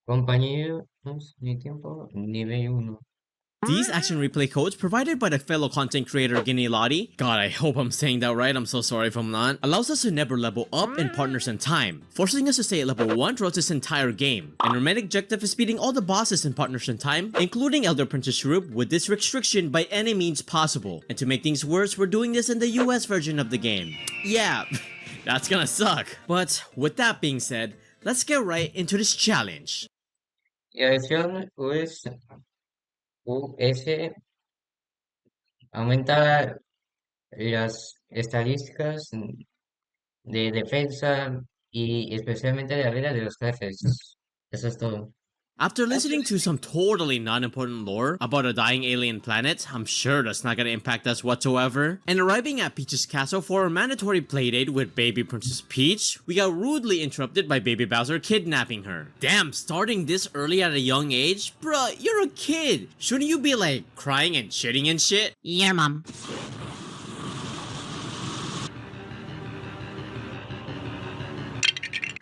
Compañeros de tiempo, nivel 1. These action replay codes provided by the fellow content creator Guinea Lottie, God I hope I'm saying that right, I'm so sorry if I'm not, allows us to never level up in Partners in Time, forcing us to stay at level 1 throughout this entire game. And our main objective is beating all the bosses in Partners in Time, including Elder Princess Shroop with this restriction by any means possible. And to make things worse, we're doing this in the US version of the game. Yeah, that's gonna suck. But with that being said, let's get right into this challenge. Y adición, US aumenta las estadísticas de defensa y especialmente de la vida de los jefes. Eso es todo. After listening to some totally non-important lore about a dying alien planet, I'm sure that's not gonna impact us whatsoever, and arriving at Peach's castle for a mandatory playdate with baby Princess Peach, we got rudely interrupted by baby Bowser kidnapping her. Damn, starting this early at a young age? Bruh, you're a kid! Shouldn't you be like, crying and shitting and shit? Yeah, Mom.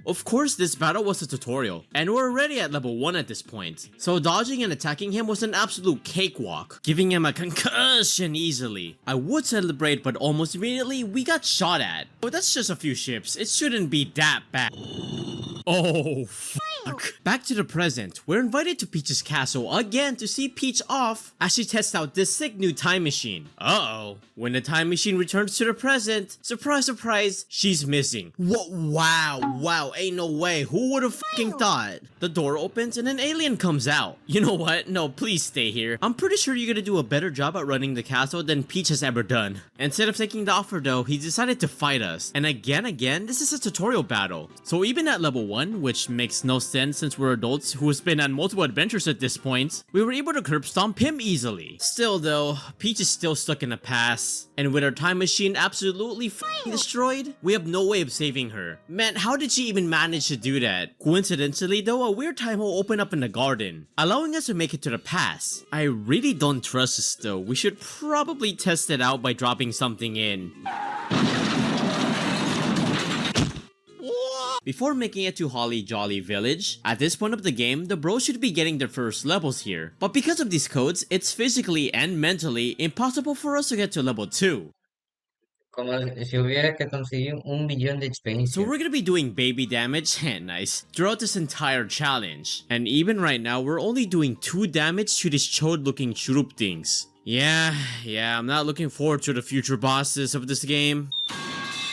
Of course, this battle was a tutorial, and we're already at level 1 at this point, so dodging and attacking him was an absolute cakewalk, giving him a concussion easily. I would celebrate, but almost immediately we got shot at. But that's just a few ships, it shouldn't be that bad. Oh, fuck. Back to the present, we're invited to Peach's castle again to see Peach off as she tests out this sick new time machine. Uh-oh. When the time machine returns to the present, surprise surprise, she's missing. Wow, ain't no way, who would've fucking thought? The door opens and an alien comes out. You know what? No, please stay here. I'm pretty sure you're gonna do a better job at running the castle than Peach has ever done. Instead of taking the offer though, he decided to fight us. And again, this is a tutorial battle. So even at level 1, which makes no sense since we're adults who's been on multiple adventures at this point, we were able to curb stomp him easily. Still though, Peach is still stuck in the past, and with our time machine absolutely f***ing destroyed, we have no way of saving her. Man, how did she even manage to do that? Coincidentally though, a weird time hole opened up in the garden, allowing us to make it to the pass. I really don't trust this though. We should probably test it out by dropping something in. Before making it to Holly Jolly Village, at this point of the game, the bros should be getting their first levels here. But because of these codes, it's physically and mentally impossible for us to get to level 2. Como si hubiera que conseguir 1 billón de experiencia. So we're gonna be doing baby damage, nice, throughout this entire challenge. And even right now, we're only doing 2 damage to these chode looking shroop things. Yeah, I'm not looking forward to the future bosses of this game.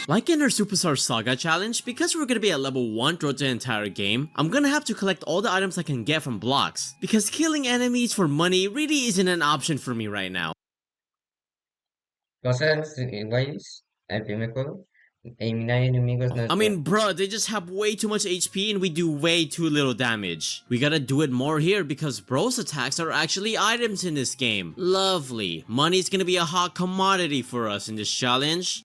Like in our Superstar Saga challenge, because we're gonna be at level 1 throughout the entire game, I'm gonna have to collect all the items I can get from blocks, because killing enemies for money really isn't an option for me right now. Cosas iguales al primer juego. Eliminar enemigos no es I mean, bruh, they just have way too much HP and we do way too little damage. We gotta do it more here because bros attacks are actually items in this game. Lovely. Money's gonna be a hot commodity for us in this challenge.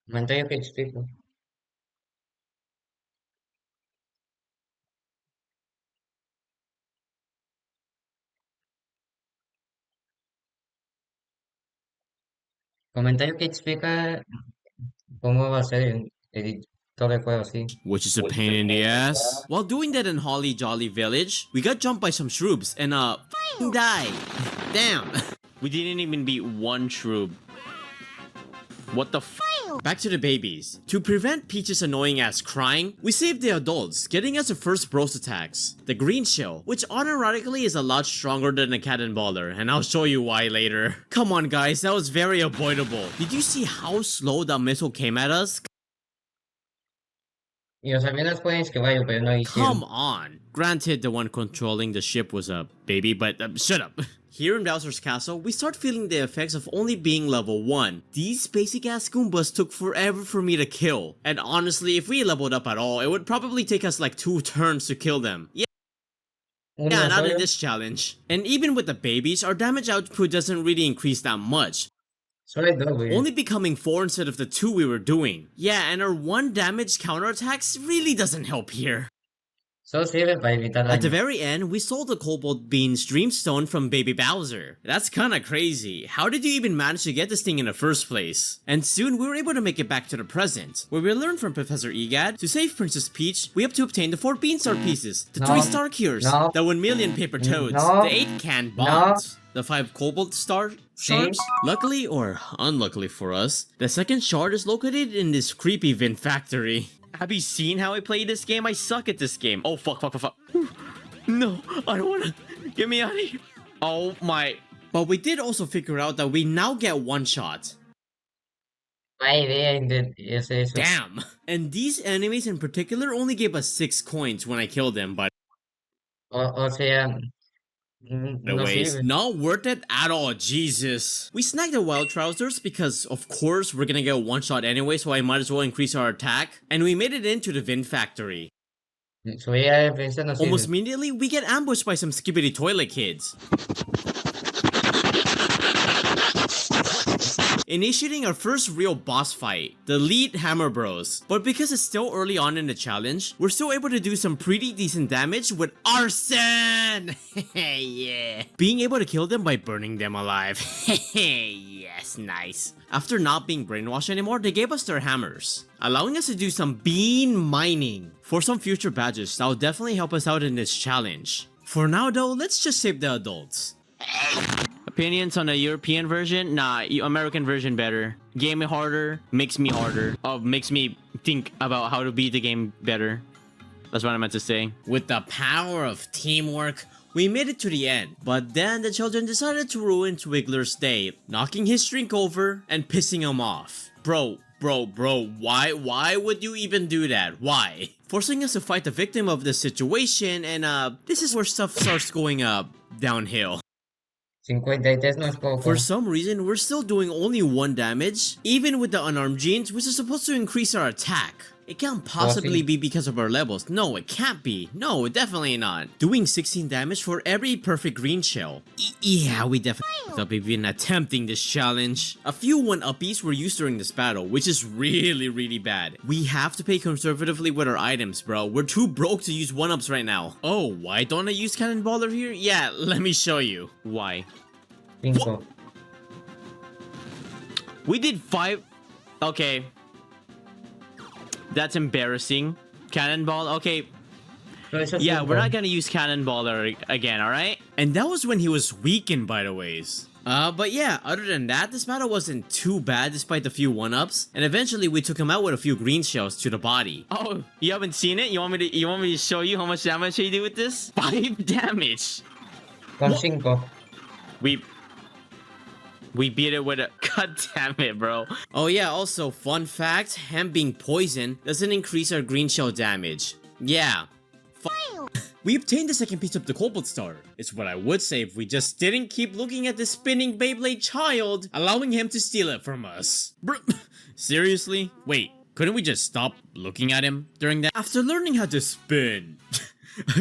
Mantengo que explico. Comentario que explica cómo va a ser el editor de juego así. Which is a pain in the ass. While doing that in Holly Jolly Village, we got jumped by some shroops and f***ing died. Damn. We didn't even beat one shroop. What the f? Back to the babies. To prevent Peach's annoying ass crying, we saved the adults, getting us the first bros attacks. The green shell, which unironically is a lot stronger than a cannonballer, and I'll show you why later. Come on guys, that was very avoidable. Did you see how slow that missile came at us? Y los aviones pueden esquivar, pero no hicieron. Come on. Granted, the one controlling the ship was a baby, but shut up. Here in Bowser's Castle, we start feeling the effects of only being level 1. These basic ass Goombas took forever for me to kill. And honestly, if we leveled up at all, it would probably take us like 2 turns to kill them. Yeah, Uno not in solo. this challenge. And even with the babies, our damage output doesn't really increase that much. Solo hay dos, güey. Only becoming 4 instead of the 2 we were doing. Yeah, and our 1 damage counterattacks really doesn't help here. Solo sirve para evitar At the daño. very end, we stole the Cobalt Bean's Dreamstone from Baby Bowser. That's kinda crazy. How did you even manage to get this thing in the first place? And soon, we were able to make it back to the present, where we learned from Professor Egad, to save Princess Peach, we have to obtain the 4 Beanstar pieces, the No. 3 Star Cures, No. the 1 million Paper Toads, No. the 8 Can Bonds, the 5 Cobalt Star Shards. Luckily, or unluckily for us, the second shard is located in this creepy Vin factory. Have you seen how I play this game? I suck at this game. Oh, fuck. No, I don't wanna. Get me out of here. Oh my. But we did also figure out that we now get 1 shot. No hay idea es eso. Damn. And these enemies in particular only gave us 6 coins when I killed them, but O sea, no anyways, sirve. not worth it at all, Jesus. We snagged the Wild Trousers because, of course, we're gonna get 1 shot anyway, so I might as well increase our attack. And we made it into the Vin factory. Subir a defensa no Almost sirve. immediately, we get ambushed by some skibbity toilet kids. Initiating our first real boss fight, the Elite Hammer Bros. But because it's still early on in the challenge, we're still able to do some pretty decent damage with arson! Yeah. Being able to kill them by burning them alive. Yes, nice. After not being brainwashed anymore, they gave us their hammers, allowing us to do some bean mining for some future badges that will definitely help us out in this challenge. For now though, let's just save the adults. Opinions on the European version? Nah, American version better. Game harder, makes me harder. Makes me think about how to beat the game better. That's what I meant to say. With the power of teamwork, we made it to the end. But then the children decided to ruin Twiggler's day, knocking his drink over and pissing him off. Bro, why would you even do that? Why? Forcing us to fight the victim of the situation, and this is where stuff starts going downhill. 53 no es poco. For some reason, we're still doing only 1 damage, even with the unarmed genes, which is supposed to increase our attack. It can't possibly be because of our levels. No, it can't be. No, definitely not. Doing 16 damage for every perfect green shell. Yeah, we definitely have been attempting this challenge. A few 1-uppies were used during this battle, which is really bad. We have to pay conservatively with our items, bro. We're too broke to use 1-ups right now. Oh, why don't I use Cannonballer here? Yeah, let me show you. Why? 5. We did 5. Okay. That's embarrassing. Cannonball, okay. Pero eso Yeah, cinco. we're not gonna use Cannonballer again, alright? And that was when he was weakened, by the ways. But yeah, other than that, this battle wasn't too bad despite the few 1-ups. And eventually we took him out with a few green shells to the body. Oh, you haven't seen it? You want me to show you how much damage he did with this? 5 damage! Con 5. We beat it with a... God damn it, bro. Oh yeah, also, fun fact, him being poisoned doesn't increase our green shell damage. Yeah. We obtained the second piece of the Cobalt Star. It's what I would say if we just didn't keep looking at the spinning Beyblade child, allowing him to steal it from us. Seriously? Wait, couldn't we just stop looking at him during that? After learning how to spin...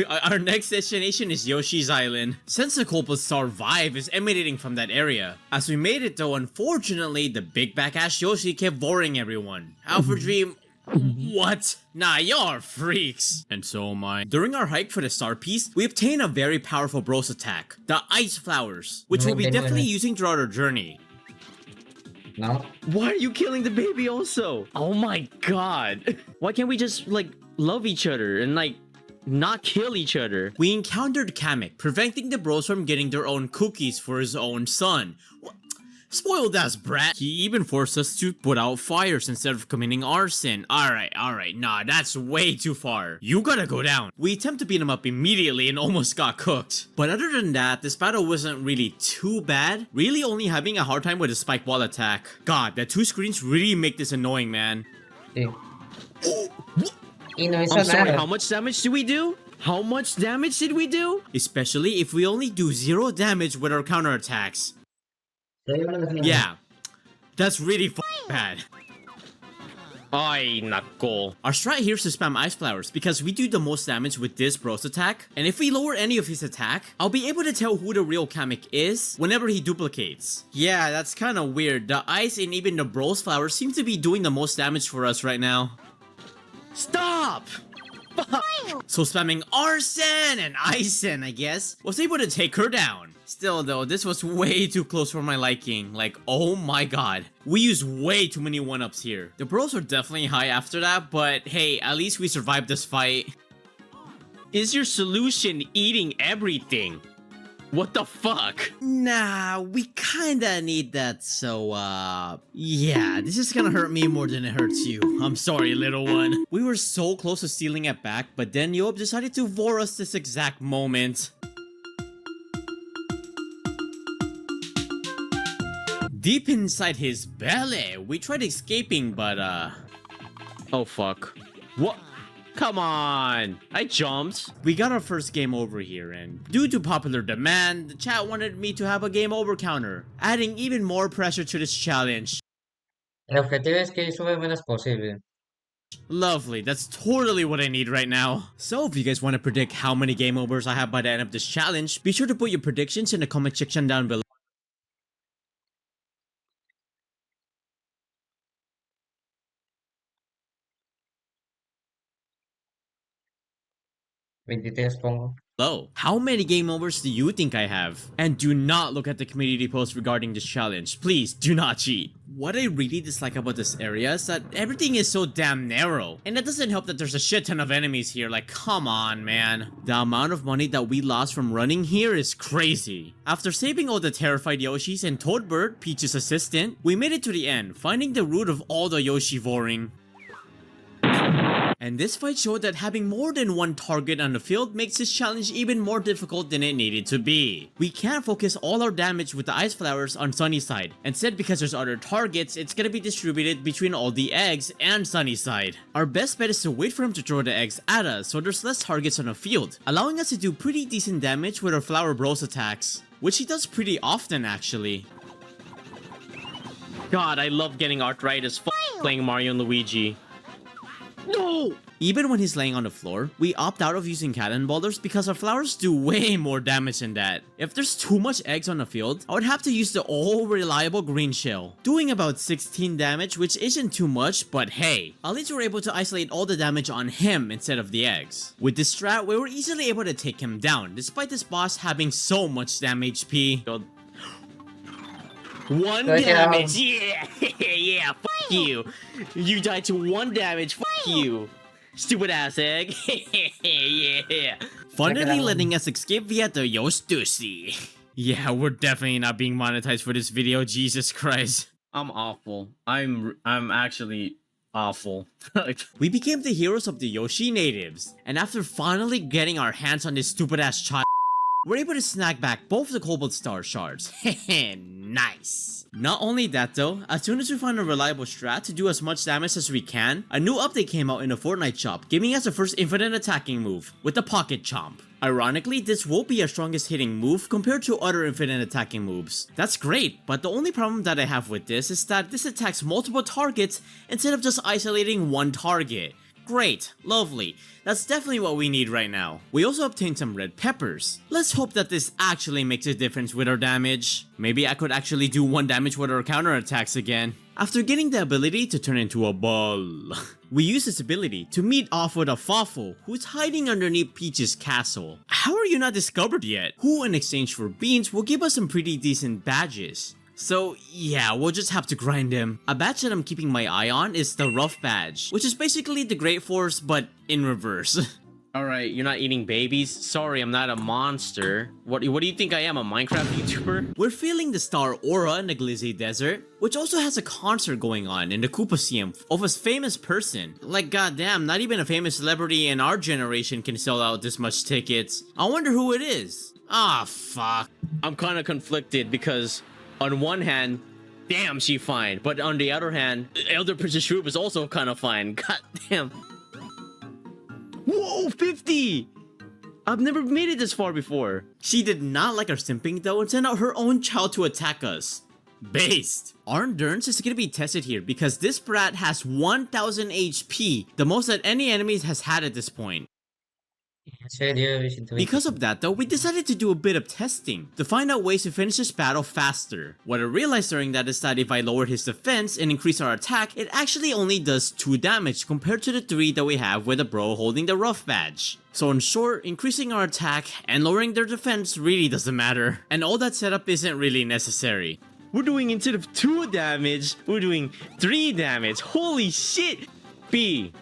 Our next destination is Yoshi's Island, since the Cobalt Star vibe is emanating from that area. As we made it though, unfortunately, the big back-ass Yoshi kept boring everyone. Alpha Dream... What? Nah, y'all are freaks. And so am I. During our hike for the star piece, we obtained a very powerful bros attack, the Ice Flowers, which we'll be definitely using throughout our journey. No. Why are you killing the baby also? Oh my god. Why can't we just, like, love each other and, like, not kill each other? We encountered Kamek, preventing the bros from getting their own cookies for his own son. Spoiled ass brat. He even forced us to put out fires instead of committing arson. Alright, nah, that's way too far. You gotta go down. We attempt to beat him up immediately and almost got cooked. But other than that, this battle wasn't really too bad. Really only having a hard time with the spike ball attack. God, the 2 screens really make this annoying, man. Sí. Y no hizo I'm sorry, nada. how much damage do we do? How much damage did we do? Especially if we only do 0 damage with our counterattacks. Yeah, that's really bad. Ay, nako. Our strat here is to spam Ice Flowers because we do the most damage with this bro's attack. And if we lower any of his attack, I'll be able to tell who the real Kamek is whenever he duplicates. Yeah, that's kind of weird. The Ice and even the bro's flowers seem to be doing the most damage for us right now. Stop! So spamming Arsen and Isen, I guess, was able to take her down. Still though, this was way too close for my liking. Like, oh my god. We used way too many 1-ups here. The bros are definitely high after that, but hey, at least we survived this fight. Is your solution eating everything? What the fuck? Nah, we kinda need that, so, yeah, this is gonna hurt me more than it hurts you. I'm sorry, little one. We were so close to stealing it back, but then Yob decided to vor us this exact moment. Deep inside his belly, we tried escaping, but, oh fuck. What? Come on! I jumped! We got our first game over here, and due to popular demand, the chat wanted me to have a game over counter, adding even more pressure to this challenge. El objetivo es que sube menos posible. Lovely, that's totally what I need right now. So if you guys want to predict how many game overs I have by the end of this challenge, be sure to put your predictions in the comment section down below. ¿23 pongo? How many game overs do you think I have? And do not look at the community post regarding this challenge. Please, do not cheat. What I really dislike about this area is that everything is so damn narrow. And it doesn't help that there's a shit ton of enemies here. Like, come on, man. The amount of money that we lost from running here is crazy. After saving all the terrified Yoshis and Toadbird, Peach's assistant, we made it to the end, finding the root of all the Yoshi-voring. And this fight showed that having more than one target on the field makes this challenge even more difficult than it needed to be. We can't focus all our damage with the ice flowers on Sunny side. Instead, because there's other targets, it's gonna be distributed between all the eggs and Sunny side. Our best bet is to wait for him to throw the eggs at us so there's less targets on the field, allowing us to do pretty decent damage with our flower bros attacks, which he does pretty often actually. God, I love getting arthritis playing Mario and Luigi. No! Even when he's laying on the floor, we opt out of using cannonballers because our flowers do way more damage than that. If there's too much eggs on the field, I would have to use the all-reliable green shell, doing about 16 damage, which isn't too much, but hey, at least we're able to isolate all the damage on him instead of the eggs. With this strat, we were easily able to take him down, despite this boss having so much damn HP. One damage, yeah, yeah, fuck you. You died to 1 damage, fuck you. Stupid ass egg, yeah. Finally letting us escape via the Yostusi. Yeah, we're definitely not being monetized for this video, Jesus Christ. I'm awful. I'm actually awful. We became the heroes of the Yoshi natives, and after finally getting our hands on this stupid ass child, we're able to snag back both the Cobalt Star shards. Hehe, nice. Not only that though, as soon as we find a reliable strat to do as much damage as we can, a new update came out in the Fortnite shop, giving us the first infinite attacking move, with the Pocket Chomp. Ironically, this will be our strongest hitting move compared to other infinite attacking moves. That's great, but the only problem that I have with this is that this attacks multiple targets instead of just isolating one target. Great, lovely, that's definitely what we need right now. We also obtained some red peppers. Let's hope that this actually makes a difference with our damage. Maybe I could actually do 1 damage with our counterattacks again. After getting the ability to turn into a ball, we use this ability to meet off with a Fawful who's hiding underneath Peach's castle. How are you not discovered yet? Who in exchange for beans will give us some pretty decent badges. So yeah, we'll just have to grind him. A badge that I'm keeping my eye on is the Rough badge, which is basically the Great Force but in reverse. Alright, you're not eating babies? Sorry, I'm not a monster. What do you think I am, a Minecraft YouTuber? We're feeling the star aura in the Glizzy Desert, which also has a concert going on in the Koopaseum of a famous person. Like goddamn, not even a famous celebrity in our generation can sell out this much tickets. I wonder who it is. Ah, fuck. I'm kinda conflicted because on one hand, damn, she fine. But on the other hand, Elder Princess Shroop is also kind of fine. God damn. Whoa, 50! I've never made it this far before. She did not like our simping though and sent out her own child to attack us. Based. Our endurance is gonna be tested here because this brat has 1000 HP, the most that any enemy has had at this point. En serio, yo siento Because of that though, we decided to do a bit of testing to find out ways to finish this battle faster. What I realized during that is that if I lowered his defense and increased our attack, it actually only does 2 damage compared to the 3 that we have with a bro holding the rough badge. So in short, increasing our attack and lowering their defense really doesn't matter, and all that setup isn't really necessary. We're doing, instead of 2 damage, we're doing 3 damage. Holy shit! B.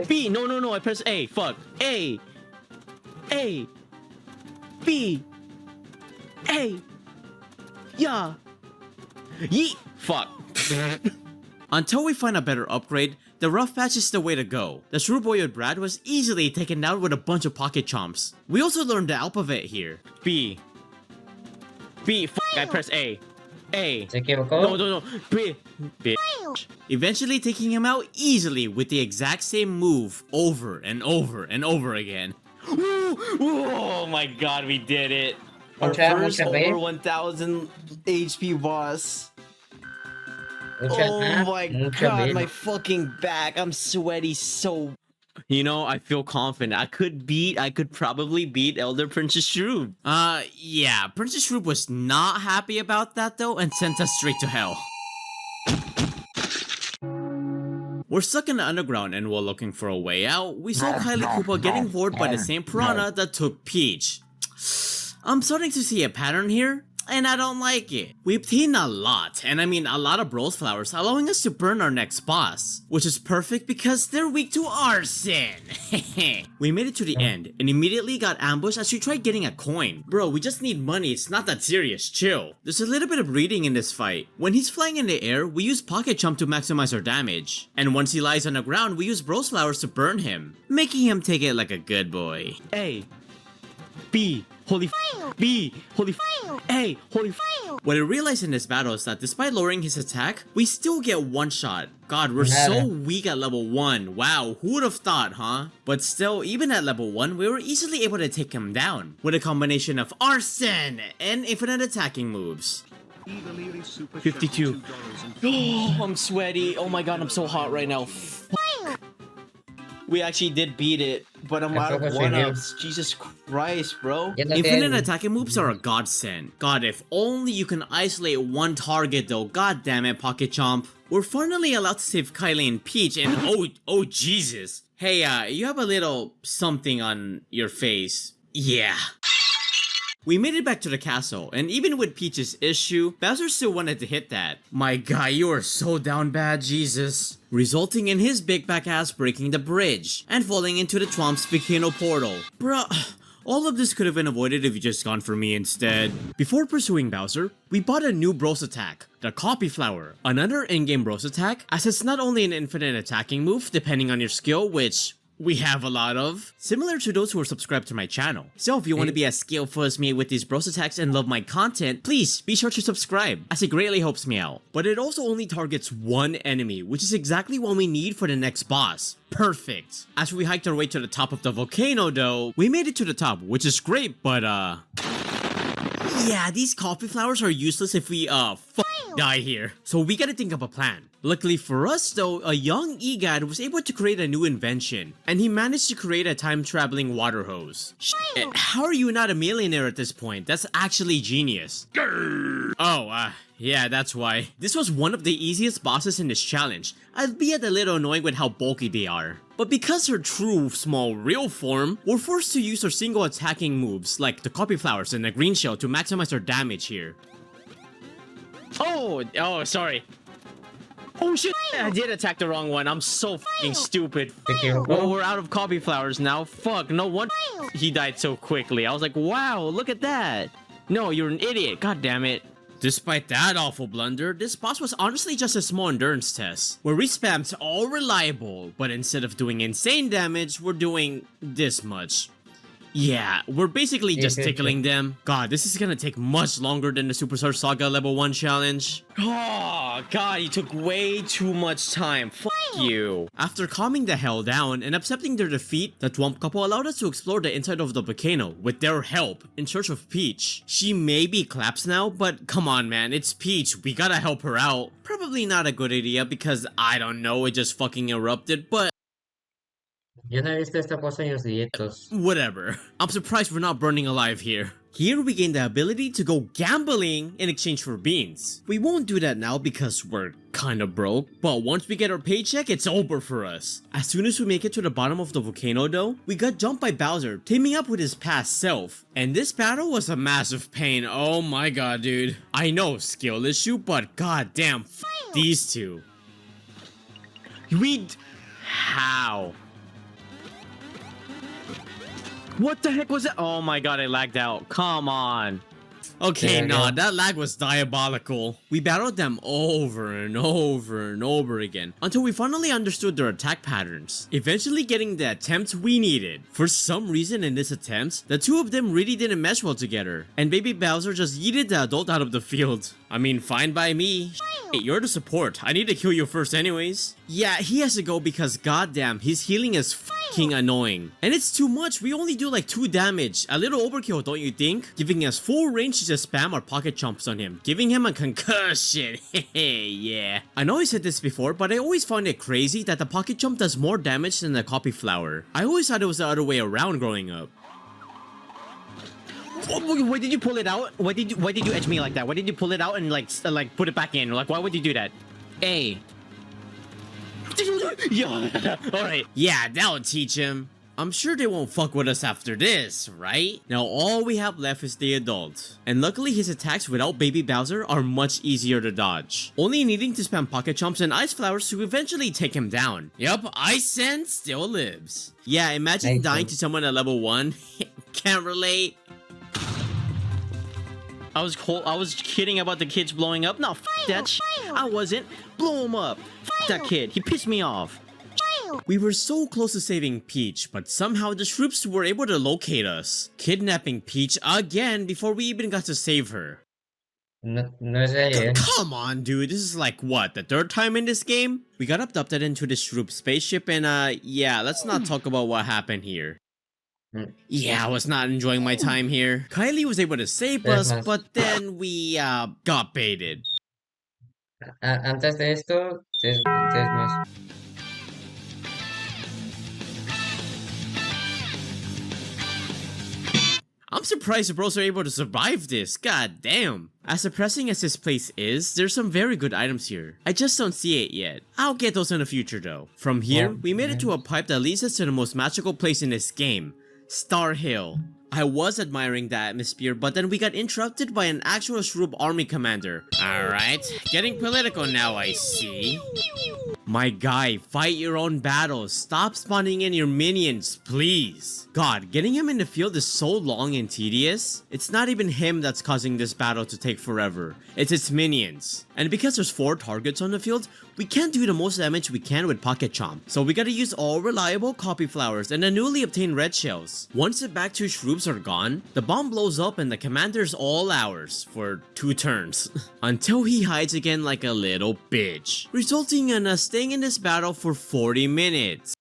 B, no, I press A, fuck. A, B, A, yeah, yeet, fuck. Until we find a better upgrade, the rough patch is the way to go. The Shrewboyoid Brad was easily taken down with a bunch of pocket chomps. We also learned the alphabet here. B, fuck, I press A. ¿Se equivocó? No. B. Eventually taking him out easily with the exact same move over and over and over again. Oh my god, we did it. Our first over 1000 HP boss. Oh my god, my fucking back. I'm sweaty so... You know, I feel confident. I could probably beat Elder Princess Shroob. Yeah, Princess Shroob was not happy about that though and sent us straight to hell. We're stuck in the underground and while looking for a way out, we saw Kylie Koopa getting bored by the same piranha that took Peach. I'm starting to see a pattern here, and I don't like it. We obtained a lot, and I mean a lot of Bros Flowers, allowing us to burn our next boss, which is perfect because they're weak to arson. We made it to the end, and immediately got ambushed as we tried getting a coin. Bro, we just need money, it's not that serious, chill. There's a little bit of reading in this fight. When he's flying in the air, we use Pocket Chomp to maximize our damage. And once he lies on the ground, we use Bros Flowers to burn him, making him take it like a good boy. A. B. Holy f***. B. Holy f***. A. Holy f***. What I realized in this battle is that despite lowering his attack, we still get one shot. God, we're so weak at level 1. Wow, who would have thought, huh? But still, even at level 1, we were easily able to take him down with a combination of arson and infinite attacking moves. 52. Oh, I'm sweaty. Oh my god, I'm so hot right now. We actually did beat it, but I'm out of 1-ups. Jesus Christ, bro. Infinite attacking moves are a godsend. God, if only you can isolate one target though. God damn it, Pocket Chomp. We're finally allowed to save Kylie and Peach and oh Jesus. Hey, you have a little something on your face. Yeah. We made it back to the castle, and even with Peach's issue, Bowser still wanted to hit that. My guy, you are so down bad, Jesus. Resulting in his big back ass breaking the bridge, and falling into the Chomp's volcano portal. Bruh, all of this could have been avoided if you just gone for me instead. Before pursuing Bowser, we bought a new Bros attack, the Copy Flower. Another in-game Bros attack, as it's not only an infinite attacking move depending on your skill, which we have a lot of, similar to those who are subscribed to my channel. So if you want to be as skillful as me with these Bros attacks and love my content, please be sure to subscribe, as it greatly helps me out. But it also only targets one enemy, which is exactly what we need for the next boss. Perfect. As we hiked our way to the top of the volcano though, we made it to the top, which is great, but yeah, these coffee flowers are useless if we die here. So we gotta think of a plan. Luckily for us though, a young EGAD was able to create a new invention, and he managed to create a time-traveling water hose. Shit, how are you not a millionaire at this point? That's actually genius. Oh, yeah, that's why. This was one of the easiest bosses in this challenge, albeit a little annoying with how bulky they are. But because her true, small, real form, we're forced to use our single attacking moves, like the Copy Flowers and the Green Shell to maximize our damage here. Oh, sorry. Oh shit, I did attack the wrong one. I'm so fucking stupid. Well, we're out of Copy Flowers now. Fuck, no wonder he died so quickly. I was like, wow, look at that. No, you're an idiot. God damn it. Despite that awful blunder, this boss was honestly just a small endurance test, where we spammed all reliable, but instead of doing insane damage, we're doing this much. Yeah, we're basically Sí, just sí, sí. tickling them. God, this is gonna take much longer than the Superstar Saga level 1 challenge. Oh, God, you took way too much time. Fuck you. After calming the hell down and accepting their defeat, the Thwomp couple allowed us to explore the inside of the volcano with their help in search of Peach. She may be collapsed now, but come on, man, it's Peach. We gotta help her out. Probably not a good idea because, I don't know, it just fucking erupted, but Yo no he visto esta cosa en los directos. whatever. I'm surprised we're not burning alive here. Here we gain the ability to go gambling in exchange for beans. We won't do that now because we're kinda broke, but once we get our paycheck, it's over for us. As soon as we make it to the bottom of the volcano though, we got jumped by Bowser, teaming up with his past self. And this battle was a massive pain, oh my god dude. I know, skill issue, but goddamn, these two. How? What the heck was that? Oh my god, I lagged out. Come on. Okay, Yeah, nah, yeah. that lag was diabolical. We battled them over and over and over again until we finally understood their attack patterns, eventually getting the attempt we needed. For some reason in this attempt, the two of them really didn't mesh well together, and Baby Bowser just yeeted the adult out of the field. I mean, fine by me. Hey, you're the support. I need to kill you first anyways. Yeah, he has to go because goddamn, his healing is fucking annoying. And it's too much, we only do like 2 damage. A little overkill, don't you think? Giving us full range to just spam our pocket chomps on him, giving him a concussion. Hehe, yeah. I know I said this before, but I always found it crazy that the pocket chomp does more damage than the copy flower. I always thought it was the other way around growing up. Why did you pull it out? Why did you edge me like that? Why did you pull it out and like put it back in? Like, why would you do that? Hey. Yeah. Alright. Yeah, that'll teach him. I'm sure they won't fuck with us after this, right? Now all we have left is the adult. And luckily his attacks without Baby Bowser are much easier to dodge. Only needing to spam pocket chomps and ice flowers to eventually take him down. Yup, Ice Sense still lives. Yeah, imagine Nice, dying man. to someone at level 1. Can't relate. I was kidding about the kids blowing up. No, f that sh I wasn't. Blow him up. F that kid. He pissed me off. We were so close to saving Peach, but somehow the Shroops were able to locate us, kidnapping Peach again before we even got to save her. No, no es de ayer. Come on, dude. This is like, what, the 3rd time in this game? We got abducted into the Shroop spaceship and yeah, let's not talk about what happened here. Yeah, I was not enjoying my time here. Kylie was able to save us, but then we, got baited. Antes de esto, es más. I'm surprised the bros are able to survive this, god damn. As depressing as this place is, there's some very good items here. I just don't see it yet. I'll get those in the future though. From here, we made it to a pipe that leads us to the most magical place in this game, Star Hill. I was admiring the atmosphere, but then we got interrupted by an actual Shroob army commander. Alright, getting political now I see. My guy, fight your own battles. Stop spawning in your minions, please. God, getting him in the field is so long and tedious. It's not even him that's causing this battle to take forever. It's its minions. And because there's 4 targets on the field, we can't do the most damage we can with Pocket Chomp. So we gotta use all reliable copy flowers and the newly obtained red shells. Once the back 2 Shroops are gone, the bomb blows up and the commander's all ours for 2 turns. Until he hides again like a little bitch, resulting in us staying in this battle for 40 minutes.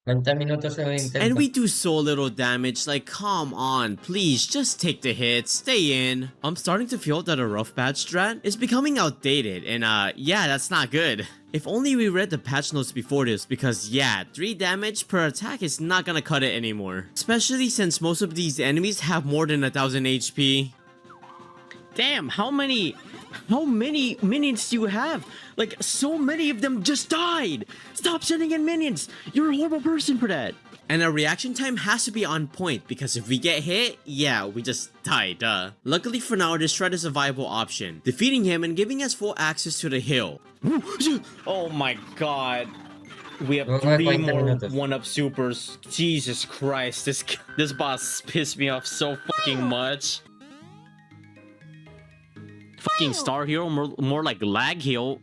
¿Cuántos minutos se lo intento? And we do so little damage, like come on, please just take the hit, stay in. I'm starting to feel that a rough patch strat is becoming outdated and yeah, that's not good. If only we read the patch notes before this because yeah, 3 damage per attack is not gonna cut it anymore. Especially since most of these enemies have more than 1000 HP. Damn, how many minions do you have? Like, so many of them just died! Stop sending in minions! You're a horrible person for that! And our reaction time has to be on point because if we get hit, yeah, we just die, duh. Luckily for now, this shred is a viable option, defeating him and giving us full access to the hill. Oh my god. We have 3 more 1-up supers. Jesus Christ, this boss pissed me off so fucking much. Fucking Star Hero, more like Lag Hero.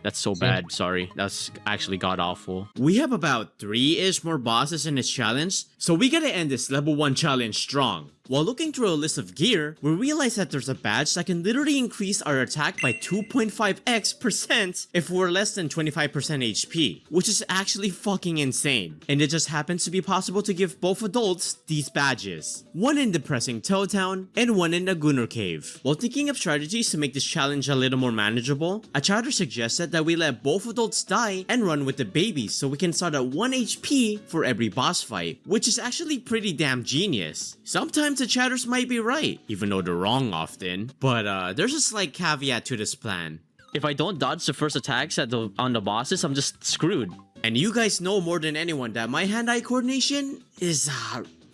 That's so Sí. bad, sorry. That's actually god-awful. We have about 3-ish more bosses in this challenge, so we gotta end this level 1 challenge strong. While looking through a list of gear, we realize that there's a badge that can literally increase our attack by 2.5x% if we're less than 25% HP, which is actually fucking insane. And it just happens to be possible to give both adults these badges. One in Depressing Toe Town, and one in the Gunner Cave. While thinking of strategies to make this challenge a little more manageable, a chatter suggested that we let both adults die and run with the babies so we can start at 1 HP for every boss fight, which is actually pretty damn genius. Sometimes the chatters might be right, even though they're wrong often, but there's a slight caveat to this plan. If I don't dodge the first attacks on the bosses, I'm just screwed. And you guys know more than anyone that my hand-eye coordination is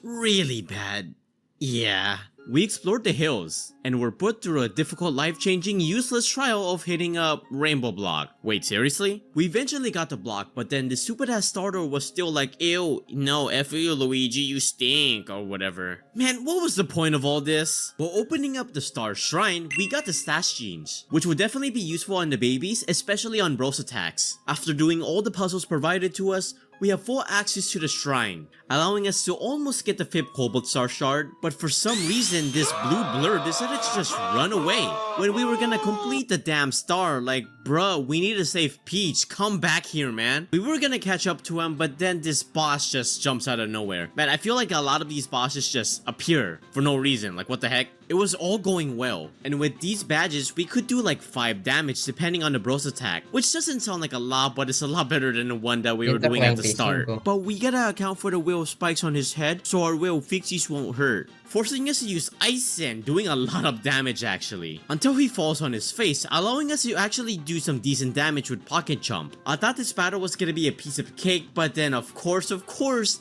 really bad. Yeah. We explored the hills, and were put through a difficult, life-changing, useless trial of hitting a rainbow block. Wait, seriously? We eventually got the block, but then the stupid-ass starter was still like, ew, no, F you, Luigi, you stink, or whatever. Man, what was the point of all this? While opening up the star shrine, we got the stash genes, which would definitely be useful on the babies, especially on Bros attacks. After doing all the puzzles provided to us, we have full access to the shrine, allowing us to almost get the 5th Cobalt Star Shard, but for some reason this blue blur decided to just run away when we were gonna complete the damn star. Like, bruh, we need to save Peach, come back here, man. We were gonna catch up to him, but then this boss just jumps out of nowhere. Man, I feel like a lot of these bosses just appear for no reason, like what the heck? It was all going well, and with these badges, we could do like 5 damage depending on the Bros attack, which doesn't sound like a lot, but it's a lot better than the one that we were doing at the start. But we gotta account for the wheel spikes on his head, so our wheel fixies won't hurt, forcing us to use Ice Sand, doing a lot of damage actually, until he falls on his face, allowing us to actually do some decent damage with Pocket Jump. I thought this battle was gonna be a piece of cake, but then of course,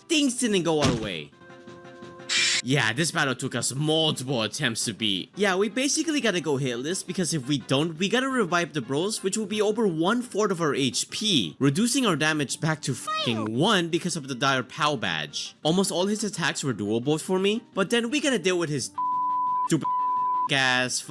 things didn't go our way. Yeah, this battle took us multiple attempts to beat. Yeah, we basically gotta go hitless because if we don't, we gotta revive the Bros, which will be over 1/4 of our HP, reducing our damage back to fucking 1 because of the Dire Pow badge. Almost all his attacks were doable for me, but then we gotta deal with his stupid ass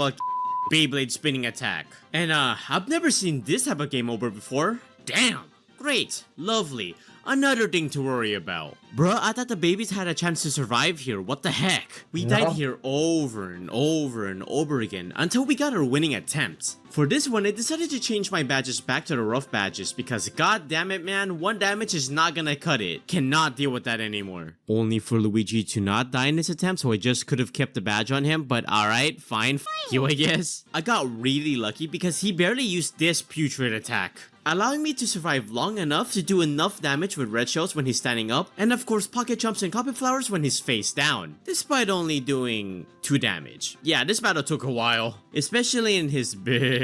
Beyblade spinning attack. And I've never seen this type of game over before. Damn, great, lovely. Another thing to worry about. Bruh, I thought the babies had a chance to survive here. What the heck? We died here over and over and over again until we got our winning attempt. For this one, I decided to change my badges back to the rough badges because god damn it, man, 1 damage is not gonna cut it. Cannot deal with that anymore. Only for Luigi to not die in this attempt, so I just could have kept the badge on him, but alright, fine, f you I guess. I got really lucky because he barely used this putrid attack, allowing me to survive long enough to do enough damage with red shells when he's standing up, and of course pocket jumps and copy flowers when he's face down, despite only doing 2 damage. Yeah, this battle took a while, especially in his big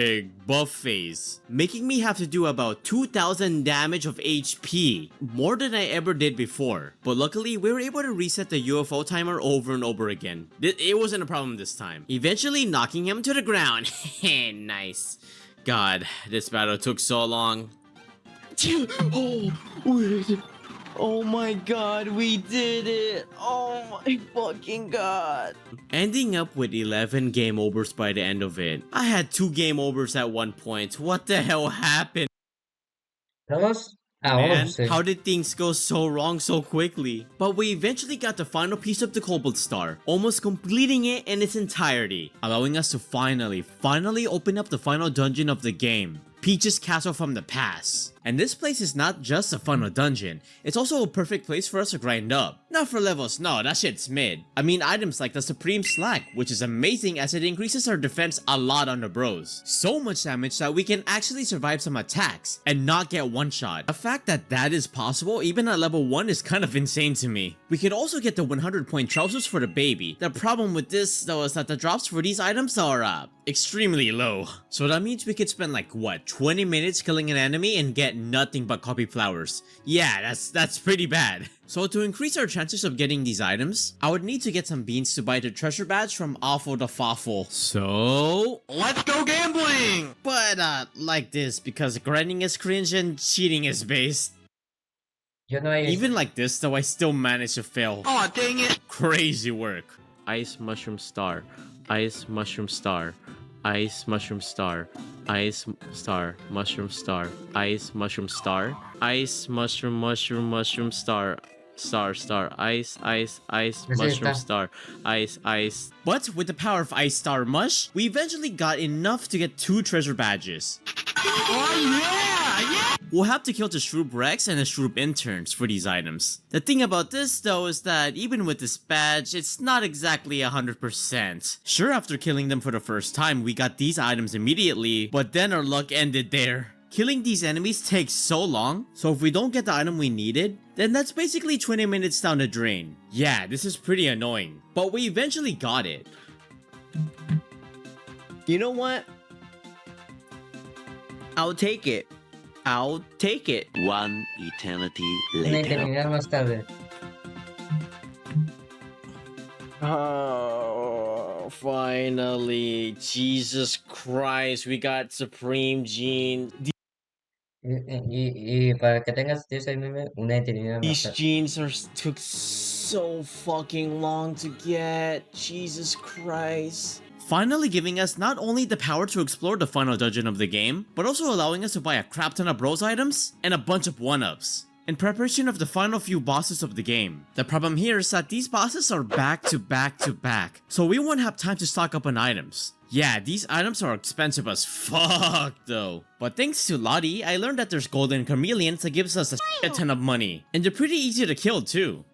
buff phase, making me have to do about 2,000 damage of HP, more than I ever did before. But luckily, we were able to reset the UFO timer over and over again. It wasn't a problem this time, eventually knocking him to the ground. Nice. God, this battle took so long. Oh my god, we did it! Oh my fucking god! Ending up with 11 game overs by the end of it. I had 2 game overs at one point. What the hell happened? ¿Vamos? Ah, Man, vamos, sí. how did things go so wrong so quickly? But we eventually got the final piece of the Cobalt Star, almost completing it in its entirety, allowing us to finally open up the final dungeon of the game, Peach's Castle from the Past. And this place is not just a final dungeon, it's also a perfect place for us to grind up. Not for levels, no, that shit's mid. I mean items like the Supreme Slack, which is amazing as it increases our defense a lot on the Bros. So much damage that we can actually survive some attacks and not get one shot. The fact that that is possible even at level 1 is kind of insane to me. We can also get the 100 point trousers for the baby. The problem with this though is that the drops for these items are extremely low. So that means we could spend like what, 20 minutes killing an enemy and get nothing but copy flowers. Yeah, that's pretty bad. So to increase our chances of getting these items, I would need to get some beans to buy the treasure badge from Awful the Fawful. So let's go gambling! But like this, because grinding is cringe and cheating is based. Yo no hay... Even like this though, I still managed to fail. Aw, dang it! Crazy work. Ice Mushroom Star. Ice Mushroom Star. Ice mushroom star. Ice star. Mushroom star. Ice mushroom star. Ice mushroom star. Star. Ice Así mushroom está. star. Ice. But with the power of Ice Star Mush, we eventually got enough to get 2 treasure badges. We'll have to kill the Shroob Rex and the Shroob interns for these items. The thing about this though is that even with this badge, it's not exactly 100%. Sure, after killing them for the first time, we got these items immediately, but then our luck ended there. Killing these enemies takes so long, so if we don't get the item we needed, then that's basically 20 minutes down the drain. Yeah, this is pretty annoying, but we eventually got it. You know what? I'll take it. I'll take it. One eternity Una later. eternidad más tarde. Oh, finally. Jesus Christ, we got Supreme Gene. Y para que tengas ese meme, una eternidad más These tarde. genes took so fucking long to get. Jesus Christ. Finally giving us not only the power to explore the final dungeon of the game, but also allowing us to buy a crap ton of bros items and a bunch of 1-ups in preparation of the final few bosses of the game. The problem here is that these bosses are back to back to back, so we won't have time to stock up on items. Yeah, these items are expensive as fuck though. But thanks to Lottie, I learned that there's golden chameleons that gives us a shit ton of money. And they're pretty easy to kill too.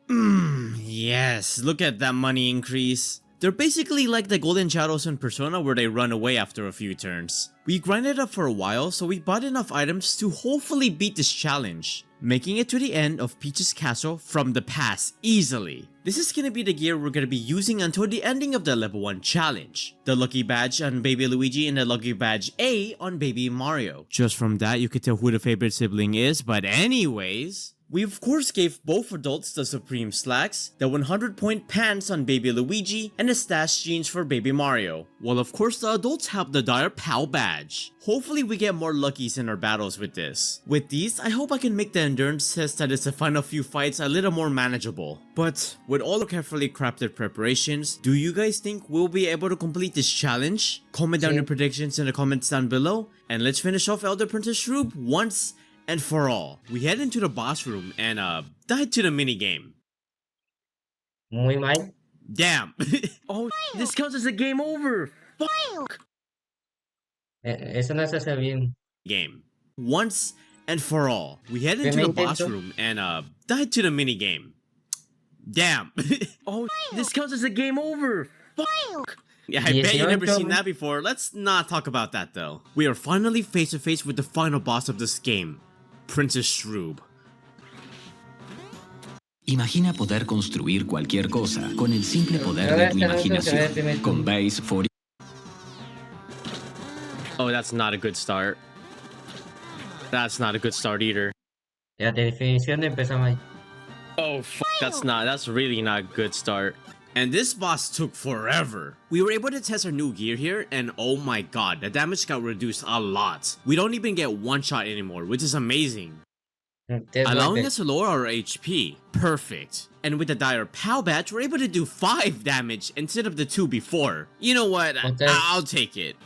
Yes, look at that money increase. They're basically like the golden shadows in Persona where they run away after a few turns. We grinded up for a while, so we bought enough items to hopefully beat this challenge, making it to the end of Peach's Castle from the past easily. This is gonna be the gear we're gonna be using until the ending of the level 1 challenge. The lucky badge on Baby Luigi and the lucky badge A on Baby Mario. Just from that you could tell who the favorite sibling is, but anyways... We of course gave both adults the Supreme Slacks, the 100-point pants on Baby Luigi, and the stash jeans for Baby Mario. While of course the adults have the Dire Pal badge. Hopefully we get more luckies in our battles with this. With these, I hope I can make the endurance test that is the final few fights a little more manageable. But with all the carefully crafted preparations, do you guys think we'll be able to complete this challenge? Comment down your predictions in the comments down below, and let's finish off Elder Princess Shroob once and for all. We head into the boss room and died to the minigame. Muy mal. Damn. Oh, this counts as a game over. Fuck. Eso no se hace bien. Game. Once and for all. We head into the boss room and died to the minigame. Damn. Oh, this counts as a game over. Fuck. Yeah, I bet you've never seen that before. Let's not talk about that though. We are finally face to face with the final boss of this game, Princess Shroob. Imagina poder construir cualquier cosa con el simple poder de tu imaginación. Con Base 40. Oh, that's not a good start. That's not a good start either. La definición empieza mal. Oh, that's really not a good start. And this boss took forever. We were able to test our new gear here, and oh my god, the damage got reduced a lot. We don't even get one shot anymore, which is amazing. Allowing us to lower our HP. Perfect. And with the Dire Pal badge, we're able to do 5 damage instead of the 2 before. You know what? I'll take it.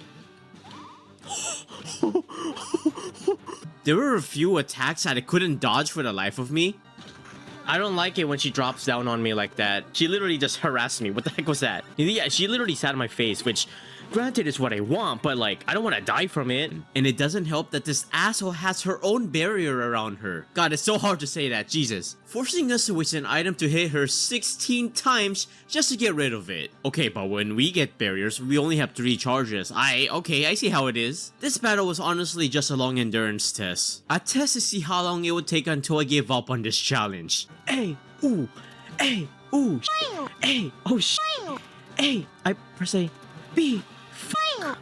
There were a few attacks that I couldn't dodge for the life of me. I don't like it when she drops down on me like that. She literally just harassed me. What the heck was that? Yeah, she literally sat in my face, which granted is what I want, but like, I don't want to die from it. And it doesn't help that this asshole has her own barrier around her. God, it's so hard to say that, Jesus. Forcing us to waste an item to hit her 16 times just to get rid of it. Okay, but when we get barriers, we only have 3 charges. Okay, I see how it is. This battle was honestly just a long endurance test. A test to see how long it would take until I gave up on this challenge. Hey, ooh, hey, ooh, hey, oh sh, hey, I press A, B.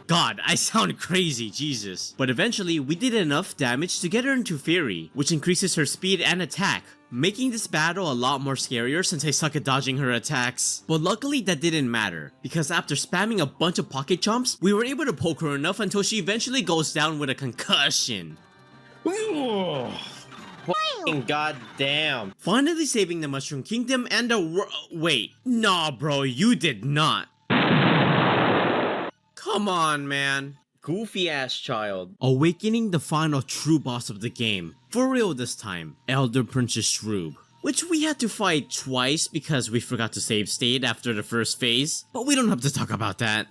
God, I sound crazy, Jesus. But eventually, we did enough damage to get her into Fury, which increases her speed and attack, making this battle a lot more scarier since I suck at dodging her attacks. But luckily that didn't matter, because after spamming a bunch of pocket chomps, we were able to poke her enough until she eventually goes down with a concussion. Goddamn. Finally saving the Mushroom Kingdom and the wait, nah bro, you did not. Come on, man. Goofy ass child. Awakening the final true boss of the game. For real this time, Elder Princess Shroob. Which we had to fight twice because we forgot to save state after the first phase. But we don't have to talk about that.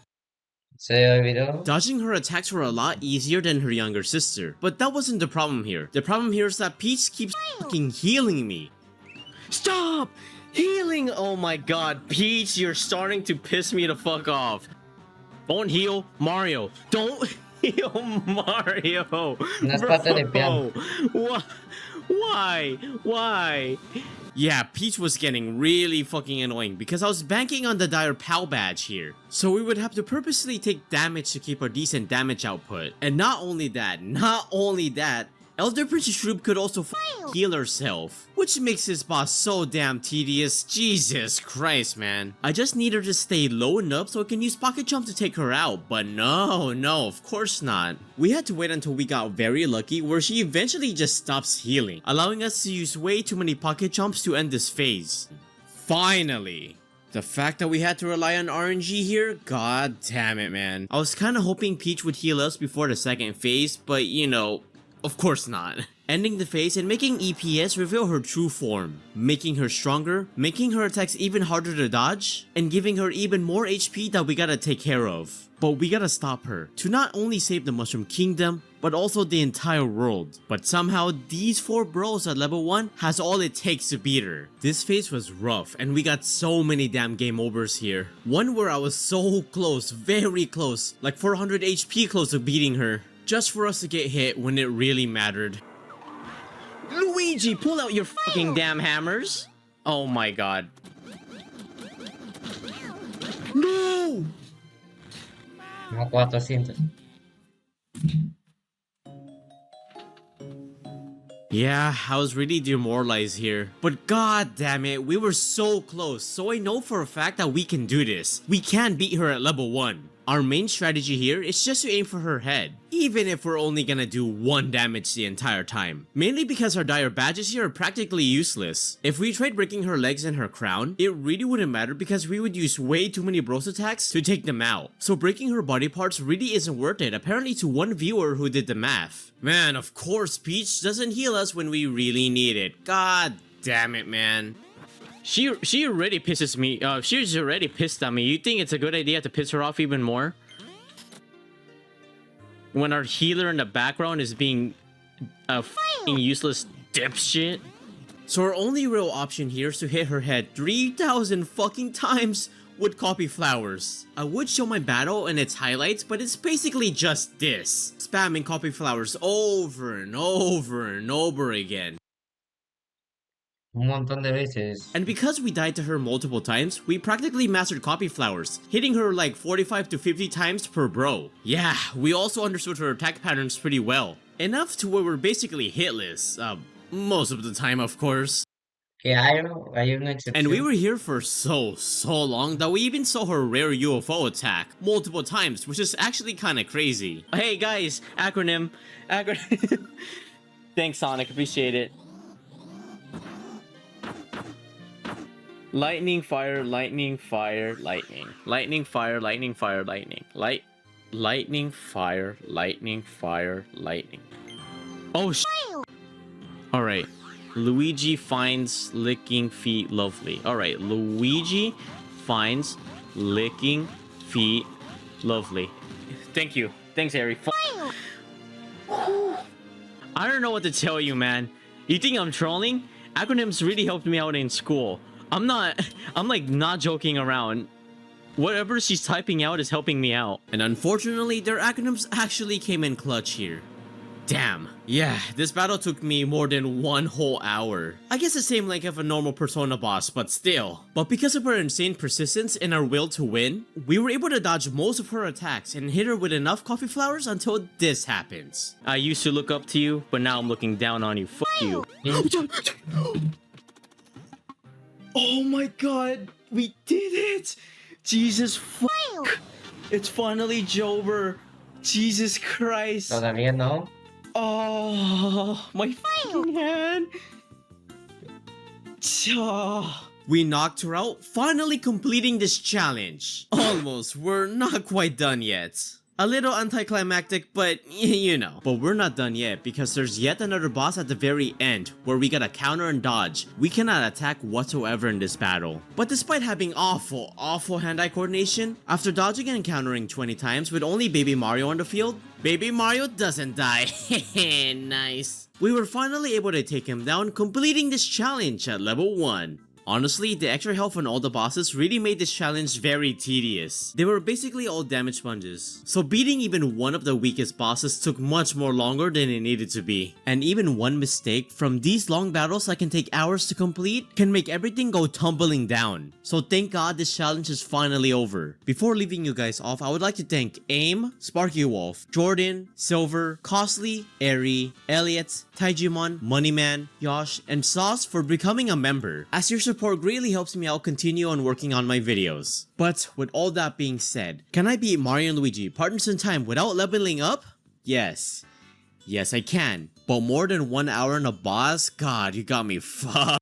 Se olvidó. Dodging her attacks were a lot easier than her younger sister. But that wasn't the problem here. The problem here is that Peach keeps fucking healing me. Stop! Healing! Oh my god, Peach, you're starting to piss me the fuck off. Don't heal Mario. Don't heal Mario. Unas patas de piano. Why? Why? Yeah, Peach was getting really fucking annoying because I was banking on the Dire Pal badge here. So we would have to purposely take damage to keep a decent damage output. And not only that, Elder Princess Shroob could also heal herself, which makes this boss so damn tedious. Jesus Christ, man. I just need her to stay low enough so I can use Pocket Jump to take her out, but no, of course not. We had to wait until we got very lucky where she eventually just stops healing, allowing us to use way too many Pocket Jumps to end this phase. Finally. The fact that we had to rely on RNG here, god damn it, man. I was kinda hoping Peach would heal us before the second phase, but you know, of course not. Ending the phase and making EPS reveal her true form, making her stronger, making her attacks even harder to dodge, and giving her even more HP that we gotta take care of. But we gotta stop her, to not only save the Mushroom Kingdom, but also the entire world. But somehow, these 4 bros at level 1 has all it takes to beat her. This phase was rough, and we got so many damn game overs here. One where I was so close, very close, like 400 HP close to beating her, just for us to get hit when it really mattered. Luigi, pull out your fucking damn hammers. Oh my god. No! Como 400. Yeah, I was really demoralized here. But god damn it, we were so close, so I know for a fact that we can do this. We can beat her at level 1. Our main strategy here is just to aim for her head, even if we're only gonna do 1 damage the entire time. Mainly because our dire badges here are practically useless. If we tried breaking her legs and her crown, it really wouldn't matter because we would use way too many bros attacks to take them out. So breaking her body parts really isn't worth it, apparently to one viewer who did the math. Man, of course Peach doesn't heal us when we really need it. God damn it, man. She already pisses me. She's already pissed at me. You think it's a good idea to piss her off even more? When our healer in the background is being a fucking useless dipshit. So our only real option here is to hit her head 3,000 fucking times with copy flowers. I would show my battle and its highlights, but it's basically just this. Spamming copy flowers over and over and over again. Un montón de veces. And because we died to her multiple times, we practically mastered copy flowers, hitting her like 45 to 50 times per bro. Yeah, we also understood her attack patterns pretty well. Enough to where we're basically hitless. Most of the time, of course. Que hay una excepción. And we were here for so long that we even saw her rare UFO attack multiple times, which is actually kinda crazy. Hey guys, acronym. Thanks Sonic, appreciate it. Lightning, fire, lightning, fire, lightning. Lightning, fire, lightning, fire, lightning. Lightning, fire, lightning, fire, lightning. Oh sh. Alright. Luigi finds licking feet lovely. Alright, Luigi finds licking feet lovely. Thank you. Thanks, Harry. I don't know what to tell you, man. You think I'm trolling? Acronyms really helped me out in school. I'm like not joking around. Whatever she's typing out is helping me out. And unfortunately, their acronyms actually came in clutch here. Damn. Yeah, this battle took me more than 1 whole hour. I guess the same length of a normal Persona boss, but still. But because of her insane persistence and our will to win, we were able to dodge most of her attacks and hit her with enough coffee flowers until this happens. I used to look up to you, but now I'm looking down on you. Fuck you. Oh my god, we did it! Jesus fuck! It's finally Jover. Jesus Christ. Todavía no. Oh, my fucking hand. We knocked her out, finally completing this challenge. Almost, we're not quite done yet. A little anticlimactic, but you know. But we're not done yet because there's yet another boss at the very end where we gotta counter and dodge. We cannot attack whatsoever in this battle. But despite having awful hand-eye coordination, after dodging and countering 20 times with only Baby Mario on the field, Baby Mario doesn't die. Nice. We were finally able to take him down, completing this challenge at level 1. Honestly, the extra health on all the bosses really made this challenge very tedious. They were basically all damage sponges. So beating even one of the weakest bosses took much more longer than it needed to be. And even one mistake from these long battles that can take hours to complete can make everything go tumbling down. So thank God this challenge is finally over. Before leaving you guys off, I would like to thank AIM, Sparky Wolf, Jordan, Silver, Costly, Airy, Elliot, Taijimon, Moneyman, Yosh, and Sauce for becoming a member. As your support greatly helps me out continue on working on my videos. But with all that being said, can I beat Mario and Luigi partners in time without leveling up? Yes. Yes, I can. But more than 1 hour on a boss? God, you got me fucked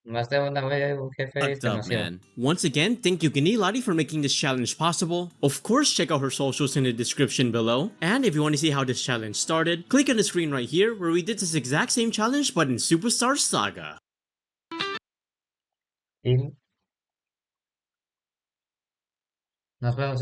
Más de una vez un jefe es up, demasiado. man. Once again, thank you Ganilati for making this challenge possible. Of course, check out her socials in the description below. And if you want to see how this challenge started, click on the screen right here where we did this exact same challenge but in Superstar Saga. Y nos vemos